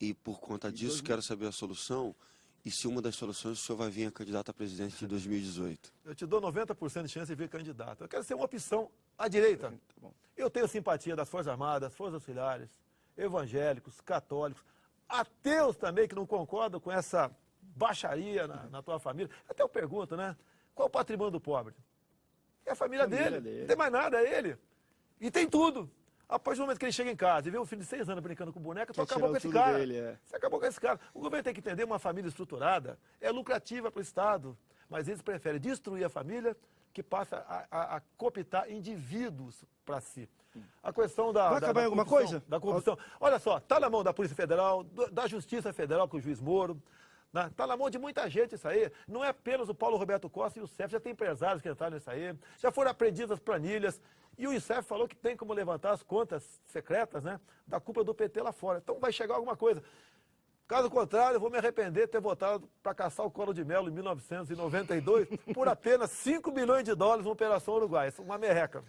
E por conta disso, quero saber a solução. E se uma das soluções, o senhor vai vir a candidato a presidente de 2018? Eu te dou 90% de chance de vir candidato. Eu quero ser uma opção à direita. Eu tenho simpatia das Forças Armadas, Forças Auxiliares, evangélicos, católicos, ateus também que não concordam com essa baixaria na tua família. Até eu pergunto, né? Qual é o patrimônio do pobre? É a família dele. Não tem mais nada, é ele. E tem tudo. A partir do momento que ele chega em casa e vê um filho de 6 anos brincando com boneca, tu acabou com esse cara. Você acabou com esse cara. O governo tem que entender, uma família estruturada é lucrativa para o Estado, mas eles preferem destruir a família que passa a cooptar indivíduos para si. A questão vai acabar em alguma coisa? Da corrupção. Olha só, está na mão da Polícia Federal, da Justiça Federal com o juiz Moro, está na mão de muita gente isso aí. Não é apenas o Paulo Roberto Costa e o CEF, já tem empresários que entraram nisso aí, já foram apreendidas as planilhas, e o ICEF falou que tem como levantar as contas secretas, né, da culpa do PT lá fora. Então vai chegar alguma coisa. Caso contrário, eu vou me arrepender de ter votado para caçar o Collor de Mello em 1992 por apenas 5 bilhões de dólares na Operação Uruguai. Isso é uma merreca.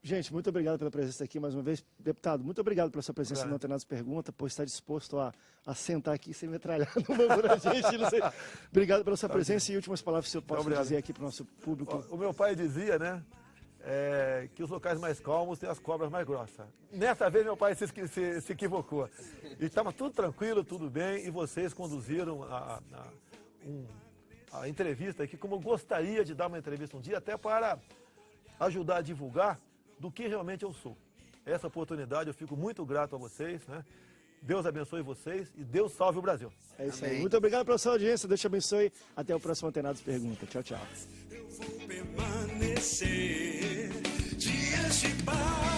Gente, muito obrigado pela presença aqui mais uma vez. Deputado, muito obrigado pela sua presença no Antenados Pergunta, por estar disposto a sentar aqui sem metralhar no banco da gente. Não sei. Obrigado pela sua presença e últimas palavras que o senhor pode dizer aqui para o nosso público. O meu pai dizia, né, que os locais mais calmos têm as cobras mais grossas. Nessa vez meu pai se equivocou. E estava tudo tranquilo, tudo bem, e vocês conduziram a entrevista aqui como eu gostaria de dar uma entrevista um dia, até para ajudar a divulgar do que realmente eu sou. Essa oportunidade eu fico muito grato a vocês, né? Deus abençoe vocês e Deus salve o Brasil. É isso aí. Muito obrigado pela sua audiência, Deus te abençoe. Até o próximo Antenados Pergunta. Tchau, tchau. Eu vou permanecer dias de paz.